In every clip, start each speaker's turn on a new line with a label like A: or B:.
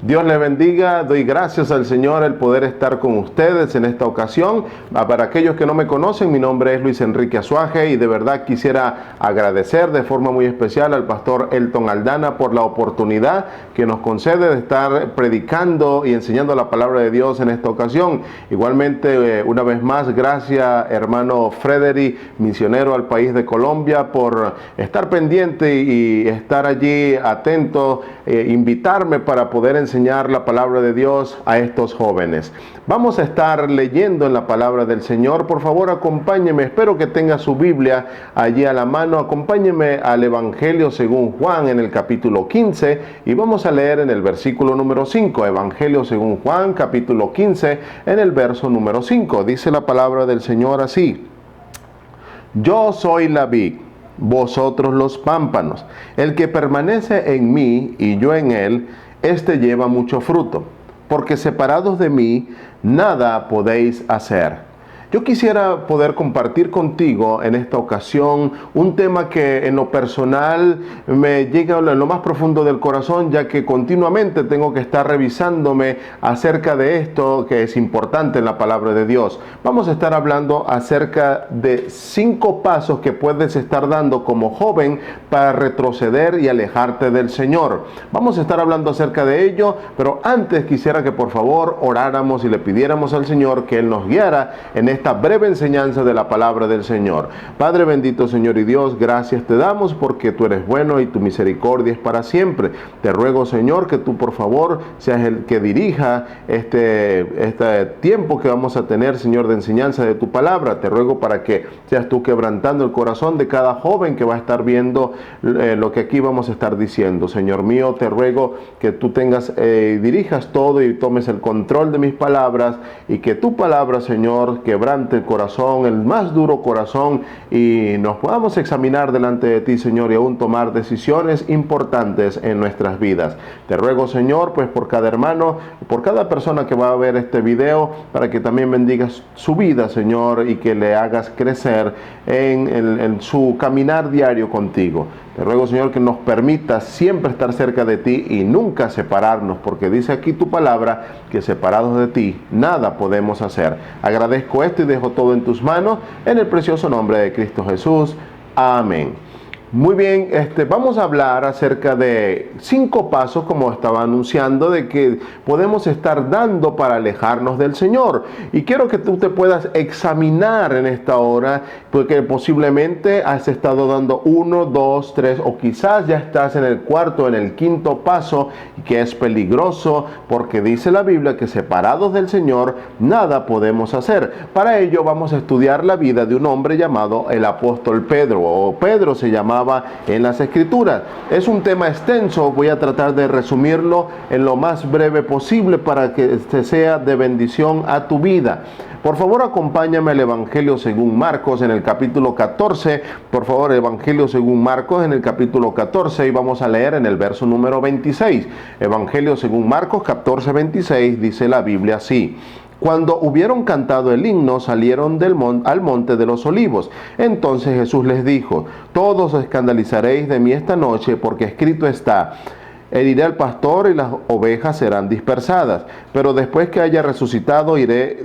A: Dios les bendiga, doy gracias al Señor el poder estar con ustedes en esta ocasión. Para aquellos que no me conocen, mi nombre es Luis Enrique Azuaje y de verdad quisiera agradecer de forma muy especial al pastor Elton Aldana por la oportunidad que nos concede de estar predicando y enseñando la palabra de Dios en esta ocasión. Igualmente, una vez más, gracias hermano Frederick, misionero al país de Colombia, por estar pendiente y estar allí atento, invitarme para poder enseñar la palabra de Dios a estos jóvenes. Vamos a estar leyendo en la palabra del Señor. Por favor, acompáñeme. Espero que tenga su Biblia allí a la mano. Acompáñeme al Evangelio según Juan en el capítulo 15 y vamos a leer en el versículo número 5. Evangelio según Juan, capítulo 15, en el verso número 5. Dice la palabra del Señor así: Yo soy la vid, vosotros los pámpanos. El que permanece en mí y yo en él, este lleva mucho fruto, porque separados de mí, nada podéis hacer. Yo quisiera poder compartir contigo en esta ocasión un tema que en lo personal me llega en lo más profundo del corazón, ya que continuamente tengo que estar revisándome acerca de esto que es importante en la palabra de Dios. Vamos a estar hablando acerca de 5 pasos que puedes estar dando como joven para retroceder y alejarte del Señor. Vamos a estar hablando acerca de ello, pero antes quisiera que por favor oráramos y le pidiéramos al Señor que Él nos guiara en esta breve enseñanza de la palabra del Señor. Padre bendito, Señor y Dios, gracias te damos porque tú eres bueno y tu misericordia es para siempre. Te ruego, Señor, que tú por favor seas el que dirija este tiempo que vamos a tener, Señor, de enseñanza de tu palabra. Te ruego para que seas tú quebrantando el corazón de cada joven que va a estar viendo lo que aquí vamos a estar diciendo. Señor mío, te ruego que tú dirijas todo y tomes el control de mis palabras y que tu palabra, Señor, quebrante el corazón, el más duro corazón, y nos podamos examinar delante de ti, Señor, y aún tomar decisiones importantes en nuestras vidas. Te ruego, Señor, pues por cada hermano, por cada persona que va a ver este video, para que también bendigas su vida, Señor, y que le hagas crecer en su caminar diario contigo. Te ruego, Señor, que nos permita siempre estar cerca de ti y nunca separarnos, porque dice aquí tu palabra que separados de ti nada podemos hacer. Agradezco esto y dejo todo en tus manos, en el precioso nombre de Cristo Jesús. Amén. Muy bien, vamos a hablar acerca de 5 pasos, como estaba anunciando, de que podemos estar dando para alejarnos del Señor. Y quiero que tú te puedas examinar en esta hora, porque posiblemente has estado dando 1, 2, 3, o quizás ya estás en el 4º, en el 5º paso, que es peligroso, porque dice la Biblia que separados del Señor nada podemos hacer. Para ello vamos a estudiar la vida de un hombre llamado el apóstol Pedro, o Pedro se llamaba en las Escrituras. Es un tema extenso, voy a tratar de resumirlo en lo más breve posible para que sea de bendición a tu vida. Por favor, acompáñame al Evangelio según Marcos en el capítulo 14. Por favor, Evangelio según Marcos en el capítulo 14 y vamos a leer en el verso número 26. Evangelio según Marcos 14, 26 dice la Biblia así: Cuando hubieron cantado el himno, salieron al monte de los olivos. Entonces Jesús les dijo: Todos os escandalizaréis de mí esta noche, porque escrito está: Heriré al pastor y las ovejas serán dispersadas. Pero después que haya resucitado, iré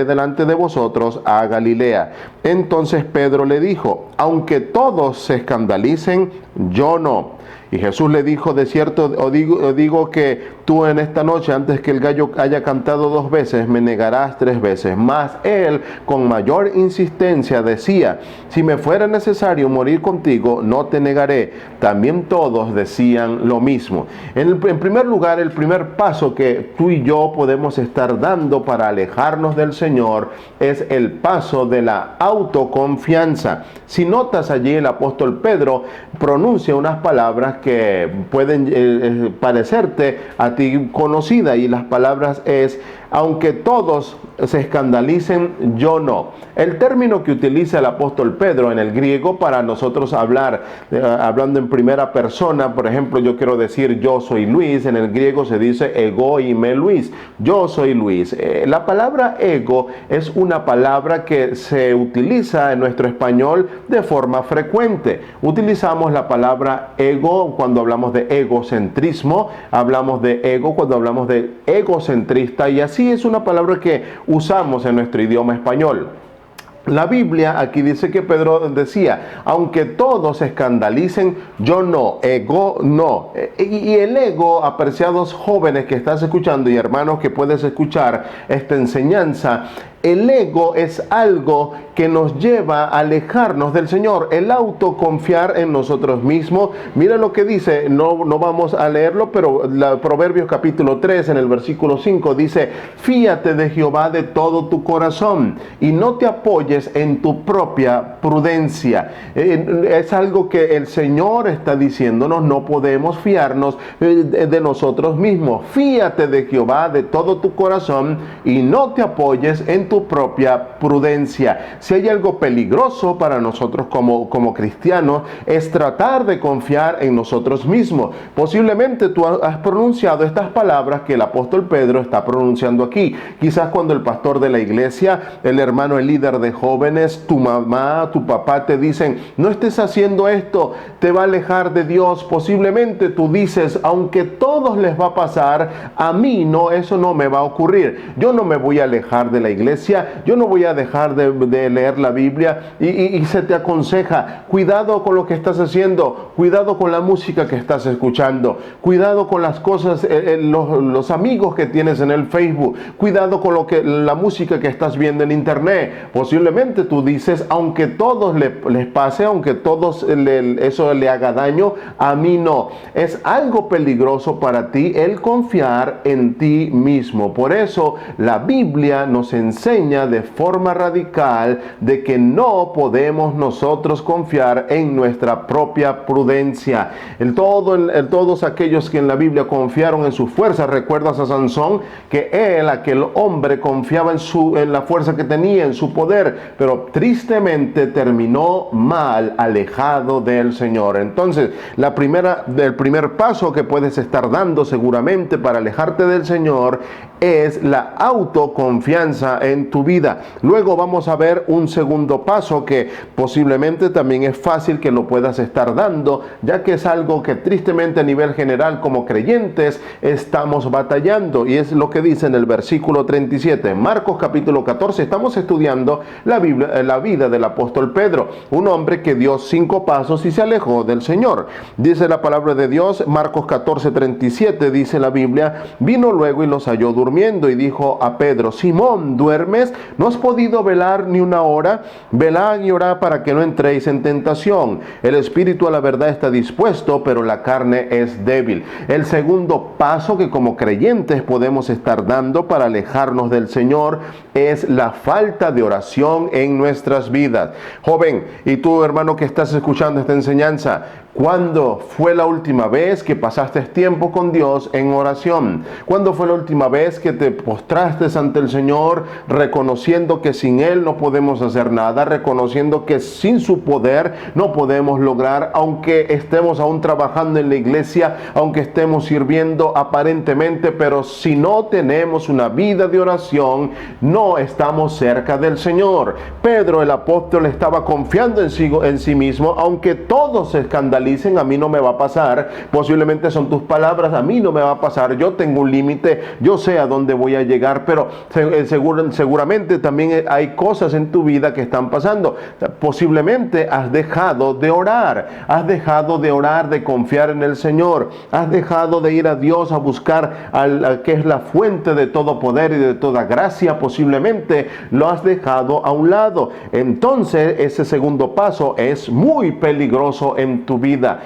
A: delante de vosotros a Galilea. Entonces Pedro le dijo: Aunque todos se escandalicen, yo no. Y Jesús le dijo: de cierto os digo que tú en esta noche, antes que el gallo haya cantado 2 veces, me negarás 3 veces. Mas él, con mayor insistencia, decía: si me fuera necesario morir contigo, no te negaré. También todos decían lo mismo. En primer lugar, el primer paso que tú y yo podemos estar dando para alejarnos del Señor es el paso de la autoconfianza. Si notas allí, el apóstol Pedro pronuncia unas palabras que pueden parecerte a ti conocida, y las palabras es: aunque todos se escandalicen, yo no. El término que utiliza el apóstol Pedro en el griego para nosotros hablar, hablando en primera persona, por ejemplo, yo quiero decir yo soy Luis, en el griego se dice ego y me Luis, yo soy Luis. La palabra ego es una palabra que se utiliza en nuestro español de forma frecuente. Utilizamos la palabra ego cuando hablamos de egocentrismo, hablamos de ego cuando hablamos de egocentrista, y así es una palabra que usamos en nuestro idioma español. La Biblia aquí dice que Pedro decía, aunque todos se escandalicen, yo no, ego no. Y el ego, apreciados jóvenes que estás escuchando y hermanos que puedes escuchar esta enseñanza, el ego es algo que nos lleva a alejarnos del Señor, el autoconfiar en nosotros mismos. Mira lo que dice, no vamos a leerlo, pero Proverbios capítulo 3 en el versículo 5 dice, fíate de Jehová de todo tu corazón y no te apoyes en tu propia prudencia. Es algo que el Señor está diciéndonos, no podemos fiarnos de nosotros mismos. Fíate de Jehová de todo tu corazón y no te apoyes en tu propia prudencia. Si hay algo peligroso para nosotros como cristianos, es tratar de confiar en nosotros mismos. Posiblemente tú has pronunciado estas palabras que el apóstol Pedro está pronunciando aquí. Quizás cuando el pastor de la iglesia, el hermano, el líder de jóvenes, tu mamá, tu papá te dicen, no estés haciendo esto, te va a alejar de Dios. Posiblemente tú dices, aunque todos les va a pasar, a mí no, eso no me va a ocurrir. Yo no me voy a alejar de la iglesia, yo no voy a dejar de leer la Biblia, y se te aconseja, cuidado con lo que estás haciendo, cuidado con la música que estás escuchando, cuidado con las cosas, los amigos que tienes en el Facebook, cuidado con la música que estás viendo en internet. Posiblemente tú dices, aunque todos les pase, aunque todos eso le haga daño, a mí no. Es algo peligroso para ti el confiar en ti mismo. Por eso la Biblia nos enseña de forma radical de que no podemos nosotros confiar en nuestra propia prudencia. Todos aquellos que en la Biblia confiaron en su fuerza, recuerdas a Sansón, que aquel hombre confiaba en la fuerza que tenía, en su poder, pero tristemente terminó mal, alejado del Señor. Entonces, el primer paso que puedes estar dando seguramente para alejarte del Señor es la autoconfianza en tu vida. Luego vamos a ver un segundo paso que posiblemente también es fácil que lo puedas estar dando, ya que es algo que tristemente a nivel general como creyentes estamos batallando, y es lo que dice en el versículo 37, Marcos capítulo 14. Estamos estudiando la vida del apóstol Pedro, un hombre que dio 5 pasos y se alejó del Señor. Dice la palabra de Dios, Marcos 14:37, dice la Biblia, vino luego y los halló durmiendo y dijo a Pedro, Simón, ¿duermes? ¿No has podido velar ni una hora? Velad y orad para que no entréis en tentación. El espíritu a la verdad está dispuesto, pero la carne es débil. El segundo paso que como creyentes podemos estar dando para alejarnos del Señor es la falta de oración en nuestras vidas. Joven, y tú, hermano, que estás escuchando esta enseñanza, ¿cuándo fue la última vez que pasaste tiempo con Dios en oración? ¿Cuándo fue la última vez que te postraste ante el Señor, reconociendo que sin Él no podemos hacer nada, reconociendo que sin su poder no podemos lograr, aunque estemos aún trabajando en la iglesia, aunque estemos sirviendo aparentemente, pero si no tenemos una vida de oración, no estamos cerca del Señor? Pedro, el apóstol, estaba confiando en sí mismo, aunque todos se escandalicen, a mí no me va a pasar. Posiblemente son tus palabras, a mí no me va a pasar, yo tengo un límite, yo sé a dónde voy a llegar, pero seguramente también hay cosas en tu vida que están pasando. Posiblemente has dejado de orar, de confiar en el Señor, has dejado de ir a Dios a buscar que es la fuente de todo poder y de toda gracia. Posiblemente lo has dejado a un lado. Entonces ese segundo paso es muy peligroso en tu vida. vida.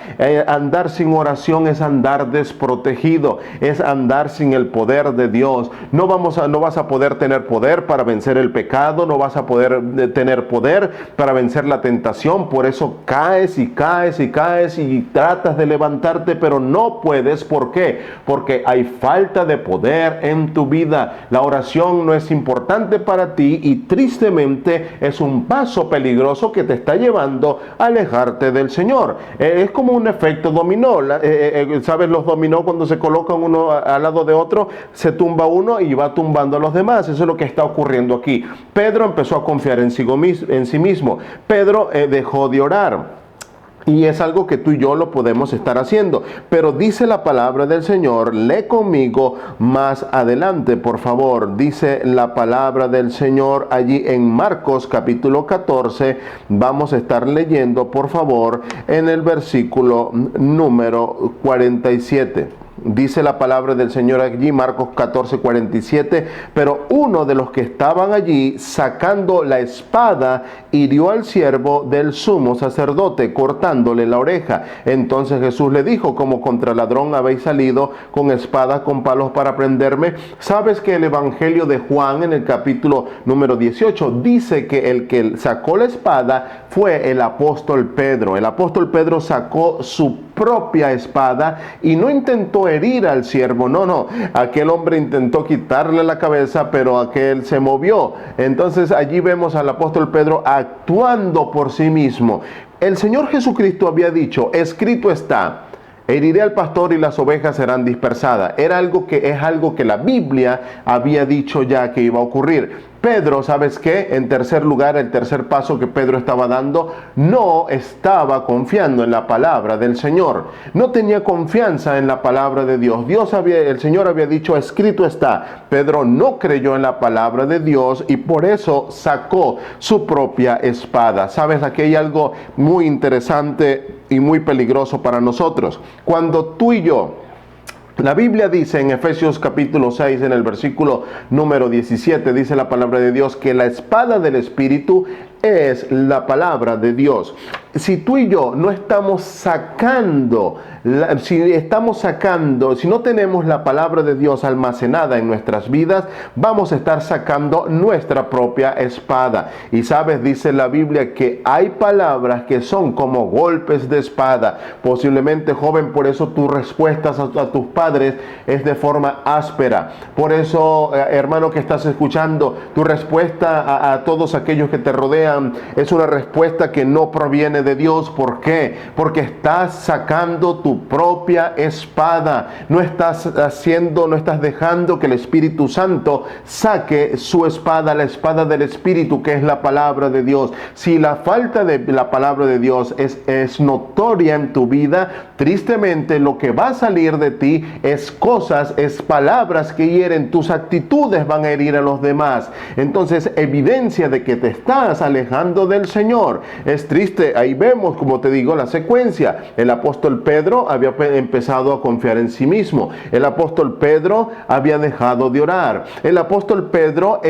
A: Andar sin oración es andar desprotegido, es andar sin el poder de Dios. No vas a poder tener poder para vencer el pecado, no vas a poder tener poder para vencer la tentación. Por eso caes y caes y caes y tratas de levantarte, pero no puedes. ¿Por qué? Porque hay falta de poder en tu vida. La oración no es importante para ti y tristemente es un paso peligroso que te está llevando a alejarte del Señor. Es como un efecto dominó. ¿Sabes? Los dominó, cuando se colocan uno al lado de otro, se tumba uno y va tumbando a los demás. Eso es lo que está ocurriendo aquí. Pedro empezó a confiar en sí mismo. Pedro dejó de orar. Y es algo que tú y yo lo podemos estar haciendo. Pero dice la palabra del Señor, lee conmigo más adelante, por favor. Dice la palabra del Señor allí en Marcos capítulo 14. Vamos a estar leyendo, por favor, en el versículo número 47. Dice la palabra del Señor allí, Marcos 14, 47, pero uno de los que estaban allí, sacando la espada, hirió al siervo del sumo sacerdote, cortándole la oreja. Entonces Jesús le dijo, como contra ladrón habéis salido con espadas, con palos para prenderme. ¿Sabes que el Evangelio de Juan, en el capítulo número 18, dice que el que sacó la espada fue el apóstol Pedro? El apóstol Pedro sacó su propia espada y no intentó herir al siervo, no, aquel hombre intentó quitarle la cabeza, pero aquel se movió. Entonces allí vemos al apóstol Pedro actuando por sí mismo. El Señor Jesucristo había dicho, escrito está, heriré al pastor y las ovejas serán dispersadas. Es algo que la Biblia había dicho ya que iba a ocurrir. Pedro, ¿sabes qué? En tercer lugar, el tercer paso que Pedro estaba dando, no estaba confiando en la palabra del Señor. No tenía confianza en la palabra de Dios. El Señor había dicho, escrito está. Pedro no creyó en la palabra de Dios y por eso sacó su propia espada. ¿Sabes? Aquí hay algo muy interesante y muy peligroso para nosotros. Cuando tú y yo, la Biblia dice en Efesios capítulo 6, en el versículo número 17, dice la palabra de Dios que la espada del Espíritu es la palabra de Dios. Si tú y yo no estamos sacando, si no tenemos la palabra de Dios almacenada en nuestras vidas, vamos a estar sacando nuestra propia espada. Y sabes, dice la Biblia que hay palabras que son como golpes de espada. Posiblemente, joven, por eso tus respuestas a tus padres es de forma áspera. Por eso, hermano que estás escuchando, tu respuesta a todos aquellos que te rodean es una respuesta que no proviene de Dios. ¿Por qué? Porque estás sacando tu propia espada. No estás dejando que el Espíritu Santo saque su espada, la espada del Espíritu, que es la palabra de Dios. Si la falta de la palabra de Dios es notoria en tu vida, tristemente lo que va a salir de ti es palabras que hieren. Tus actitudes van a herir a los demás. Entonces, evidencia de que te estás alejando del Señor. Es triste. Ahí vemos, como te digo, la secuencia. El apóstol Pedro había empezado a confiar en sí mismo. El apóstol Pedro había dejado de orar. El apóstol Pedro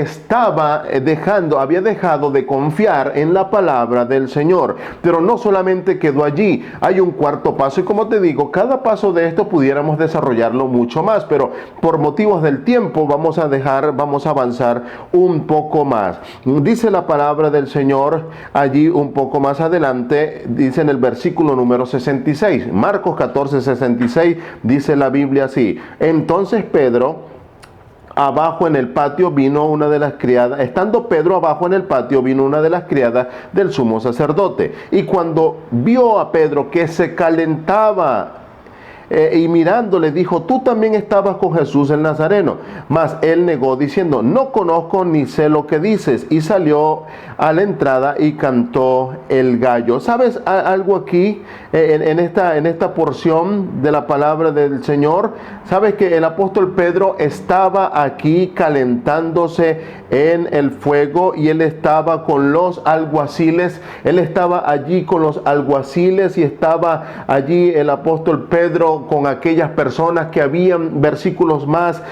A: había dejado de confiar en la palabra del Señor. Pero no solamente quedó allí. Hay un cuarto paso y, como te digo, cada paso de esto pudiéramos desarrollarlo mucho más, pero por motivos del tiempo vamos a avanzar un poco más. Dice la palabra del Señor allí un poco más adelante, dice en el versículo número 66, Marcos 14, 66, dice la Biblia así: entonces Pedro, abajo en el patio vino una de las criadas, estando Pedro abajo en el patio, vino una de las criadas del sumo sacerdote, y cuando vio a Pedro que se calentaba, y mirándole dijo: tú también estabas con Jesús el Nazareno. Mas él negó diciendo: no conozco ni sé lo que dices. Y salió a la entrada y cantó el gallo. ¿Sabes algo aquí en esta porción de la palabra del Señor? ¿Sabes que el apóstol Pedro estaba aquí calentándose en el fuego y él estaba con los alguaciles? Él estaba allí con los alguaciles y estaba allí el apóstol Pedro Pedro con aquellas personas que habían, versículos más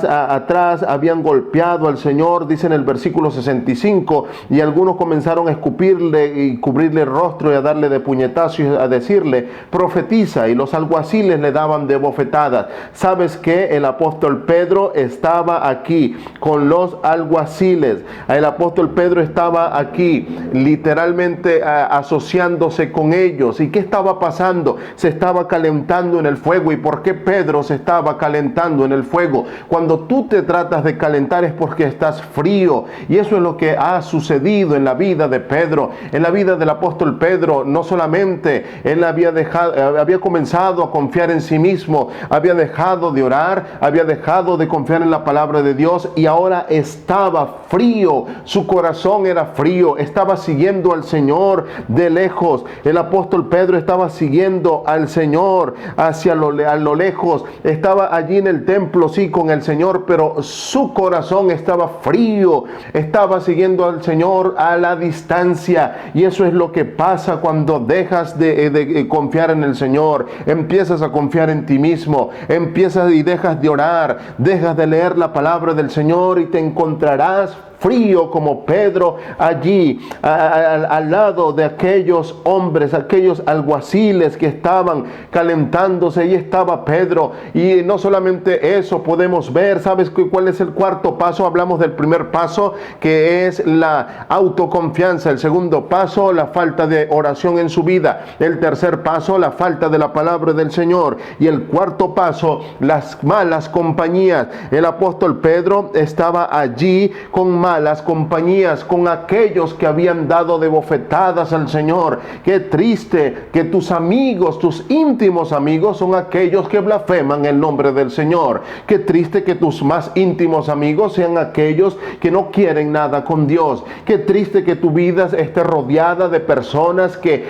A: atrás, habían golpeado al Señor, dice en el versículo 65, y algunos comenzaron a escupirle y cubrirle el rostro y a darle de puñetazos y a decirle, profetiza, y los alguaciles le daban de bofetadas. ¿Sabes qué? El apóstol Pedro estaba aquí con los alguaciles. El apóstol Pedro estaba aquí literalmente asociándose con ellos. ¿Y qué estaba pasando? Se estaba calentando en el fuego. ¿Y por qué Pedro se estaba calentando en el fuego? Cuando tú te tratas de calentar es porque estás frío, y eso es lo que ha sucedido en la vida de Pedro, en la vida del apóstol Pedro. No solamente él había comenzado a confiar en sí mismo, había dejado de orar, había dejado de confiar en la palabra de Dios, y ahora estaba frío, su corazón era frío, estaba siguiendo al Señor de lejos. El apóstol Pedro estaba siguiendo al Señor a lo lejos, estaba allí en el templo, sí, con el Señor, pero su corazón estaba frío, estaba siguiendo al Señor a la distancia. Y eso es lo que pasa cuando dejas de confiar en el Señor, empiezas a confiar en ti mismo, empiezas y dejas de orar, dejas de leer la palabra del Señor, y te encontrarás frío como Pedro allí al lado de aquellos hombres, aquellos alguaciles que estaban calentándose. Y estaba Pedro. Y no solamente eso, podemos ver, ¿sabes cuál es el cuarto paso? Hablamos del primer paso, que es la autoconfianza. El segundo paso, la falta de oración en su vida. El tercer paso, la falta de la palabra del Señor. Y el cuarto paso, las malas compañías. El apóstol Pedro estaba allí con malas compañías, con aquellos que habían dado de bofetadas al Señor. Qué triste que tus amigos, tus íntimos amigos, son aquellos que blasfeman el nombre del Señor. Qué triste que tus más íntimos amigos sean aquellos que no quieren nada con Dios. Qué triste que tu vida esté rodeada de personas que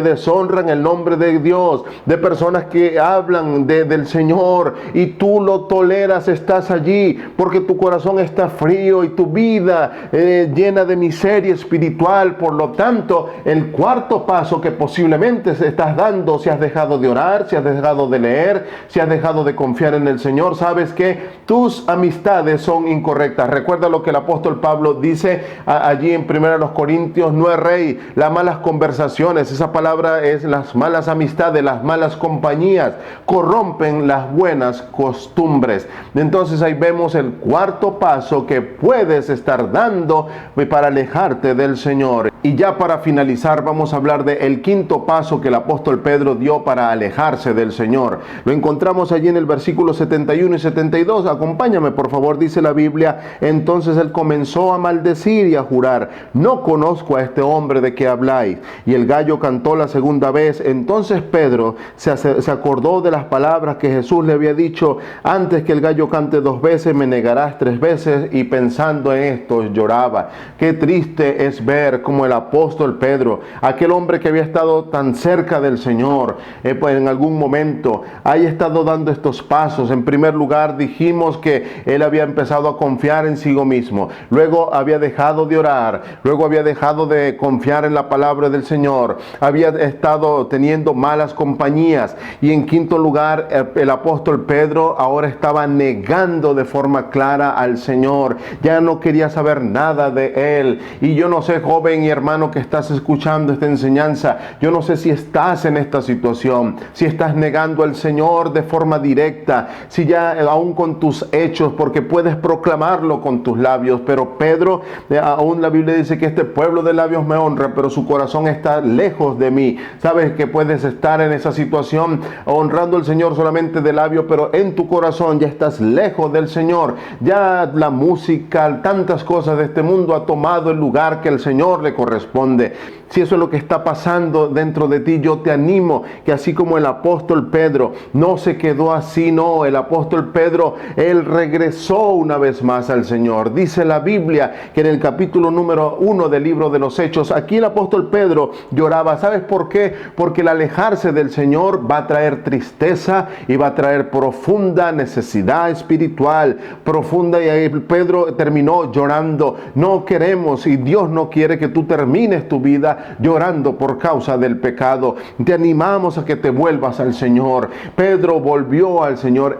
A: deshonran el nombre de Dios, de personas que hablan del Señor, y tú lo toleras, estás allí porque tu corazón está frío y tu vida llena de miseria espiritual. Por lo tanto, el cuarto paso que posiblemente estás dando, si has dejado de orar, si has dejado de leer, si has dejado de confiar en el Señor, sabes que tus amistades son incorrectas. Recuerda lo que el apóstol Pablo dice allí en 1 Corintios: no erréis, las malas conversaciones, esa palabra es las malas amistades, las malas compañías corrompen las buenas costumbres. Entonces ahí vemos el cuarto paso que puedes estar dando para alejarte del Señor. Y ya para finalizar, vamos a hablar del quinto paso que el apóstol Pedro dio para alejarse del Señor. Lo encontramos allí en el versículo 71 y 72. Acompáñame, por favor. Dice la Biblia: entonces él comenzó a maldecir y a jurar: no conozco a este hombre de que habláis. Y el gallo cantó la segunda vez. Entonces Pedro se acordó de las palabras que Jesús le había dicho: antes que el gallo cante 2 veces, me negarás 3 veces. Y pensando en esto, lloraba. Qué triste es ver cómo el apóstol Pedro, aquel hombre que había estado tan cerca del Señor, pues en algún momento haya estado dando estos pasos. En primer lugar, dijimos que él había empezado a confiar en sí mismo, luego había dejado de orar, luego había dejado de confiar en la palabra del Señor, había estado teniendo malas compañías, y en quinto lugar, el apóstol Pedro ahora estaba negando de forma clara al Señor. Ya no quería saber nada de él. Y yo no sé, joven y hermano que estás escuchando esta enseñanza, yo no sé si estás en esta situación, si estás negando al Señor de forma directa, si ya aún con tus hechos, porque puedes proclamarlo con tus labios, pero Pedro, aún la Biblia dice que este pueblo de labios me honra, pero su corazón está lejos de mí. Sabes que puedes estar en esa situación honrando al Señor solamente de labio, pero en tu corazón ya estás lejos del Señor. Ya la música, tantas cosas de este mundo ha tomado el lugar que el Señor le corresponde. Si eso es lo que está pasando dentro de ti, yo te animo que así como el apóstol Pedro no se quedó así, no, el apóstol Pedro, él regresó una vez más al Señor. Dice la Biblia que en el capítulo número 1 del libro de los Hechos, aquí el apóstol Pedro lloraba. ¿Sabes por qué? Porque el alejarse del Señor va a traer tristeza y va a traer profunda necesidad espiritual, profunda, y ahí Pedro terminó llorando. No queremos, y Dios no quiere que tú termines tu vida vida llorando por causa del pecado. Te animamos a que te vuelvas al Señor. Pedro volvió al Señor.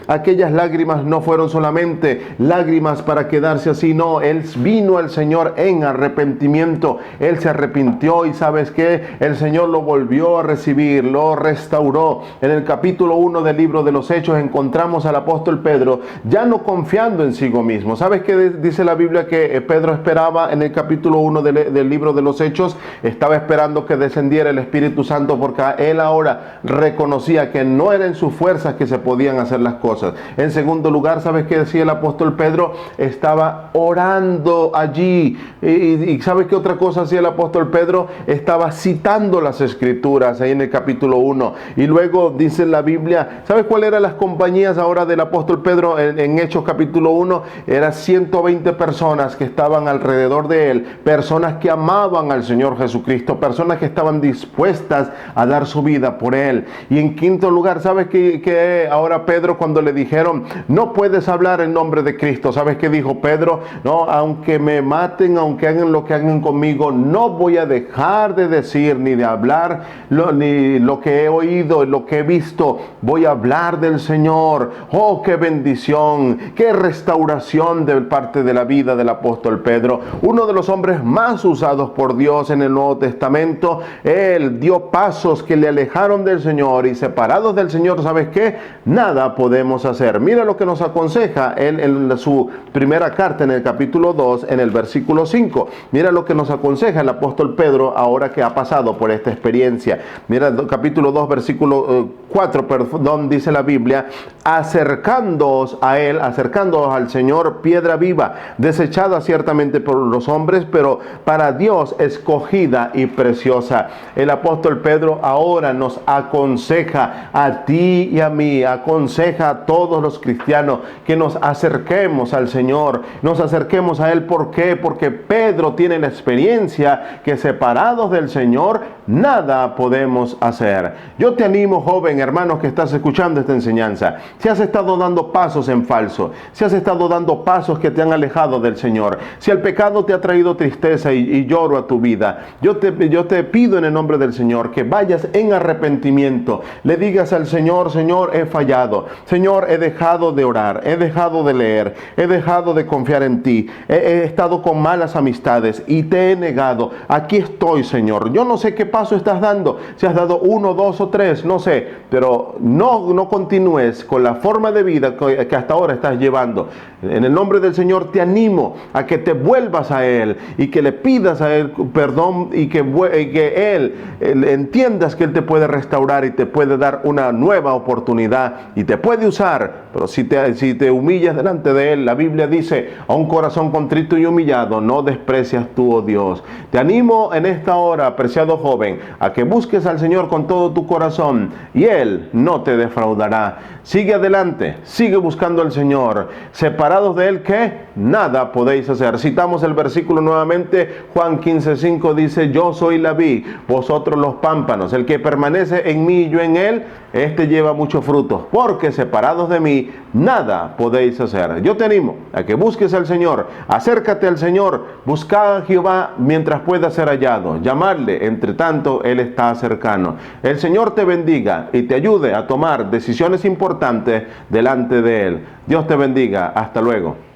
A: Aquellas lágrimas no fueron solamente lágrimas para quedarse así, no, él vino al Señor en arrepentimiento. Él se arrepintió y ¿sabes qué? El Señor lo volvió a recibir, lo restauró. En el capítulo 1 del libro de los Hechos encontramos al apóstol Pedro ya no confiando en sí mismo. ¿Sabes qué dice la Biblia que Pedro esperaba en el capítulo 1 del libro de los Hechos? Estaba esperando que descendiera el Espíritu Santo, porque él ahora reconocía que no eran en sus fuerzas que se podían hacer las cosas. En segundo lugar, ¿sabes qué decía el apóstol Pedro? Estaba orando allí. Y ¿sabes qué otra cosa hacía el apóstol Pedro? Estaba citando las Escrituras ahí en el capítulo 1. Y luego dice la Biblia, ¿sabes cuáles eran las compañías ahora del apóstol Pedro en Hechos capítulo 1? Eran 120 personas que estaban alrededor de él, personas que amaban al Señor Jesucristo, personas que estaban dispuestas a dar su vida por él. Y en quinto lugar, ¿sabes qué ahora Pedro, cuando le dijeron, no puedes hablar en nombre de Cristo? ¿Sabes qué dijo Pedro? No, aunque me maten, aunque hagan lo que hagan conmigo, no voy a dejar de decir ni de hablar ni lo que he oído, lo que he visto. Voy a hablar del Señor. Oh, qué bendición, qué restauración de parte de la vida del apóstol Pedro, uno de los hombres más usados por Dios en el Nuevo Testamento. Él dio pasos que le alejaron del Señor, y separados del Señor, ¿sabes qué? Nada podemos hacer. Mira lo que nos aconseja él en su primera carta, en el capítulo 2, en el versículo 5. Mira lo que nos aconseja el apóstol Pedro ahora que ha pasado por esta experiencia. Mira el capítulo 2, versículo 4, perdón, dice la Biblia: acercándoos a él, acercándoos al Señor, piedra viva, desechada ciertamente por los hombres, pero para Dios escogida y preciosa. El apóstol Pedro ahora nos aconseja a ti y a mí, aconseja a todos los cristianos que nos acerquemos al Señor, nos acerquemos a él. ¿Por qué? Porque Pedro tiene la experiencia que separados del Señor nada podemos hacer. Yo te animo, joven, hermanos, que estás escuchando esta enseñanza. Si has estado dando pasos en falso, si has estado dando pasos que te han alejado del Señor, si el pecado te ha traído tristeza y lloro a tu vida, yo te pido en el nombre del Señor que vayas en arrepentimiento, le digas al Señor: Señor, he fallado, Señor, he dejado de orar, he dejado de leer, he dejado de confiar en ti, he estado con malas amistades y te he negado. Aquí estoy, Señor. Yo no sé qué paso estás dando, si has dado 1, 2 o 3, no sé, pero no continúes con la forma de vida que hasta ahora estás llevando. En el nombre del Señor te animo a que te vuelvas a Él y que le pidas a Él perdón, y que Él entiendas que Él te puede restaurar y te puede dar una nueva oportunidad y te puede usar. Pero si te humillas delante de Él, la Biblia dice: a un corazón contrito y humillado no desprecias tú, oh Dios. Te animo en esta hora, apreciado joven, a que busques al Señor con todo tu corazón y Él no te defraudará. Sigue adelante, sigue buscando al Señor. Separados de Él, ¿qué? Nada podéis hacer. Citamos el versículo nuevamente. Juan 15:5 dice: yo soy la vid, vosotros los pámpanos. El que permanece en mí y yo en él, este lleva mucho fruto, porque separados de mí nada podéis hacer. Yo te animo a que busques al Señor. Acércate al Señor. Busca a Jehová mientras pueda ser hallado. Llamarle, entre tanto Él está cercano. El Señor te bendiga y te ayude a tomar decisiones importantes delante de Él. Dios te bendiga. Hasta luego.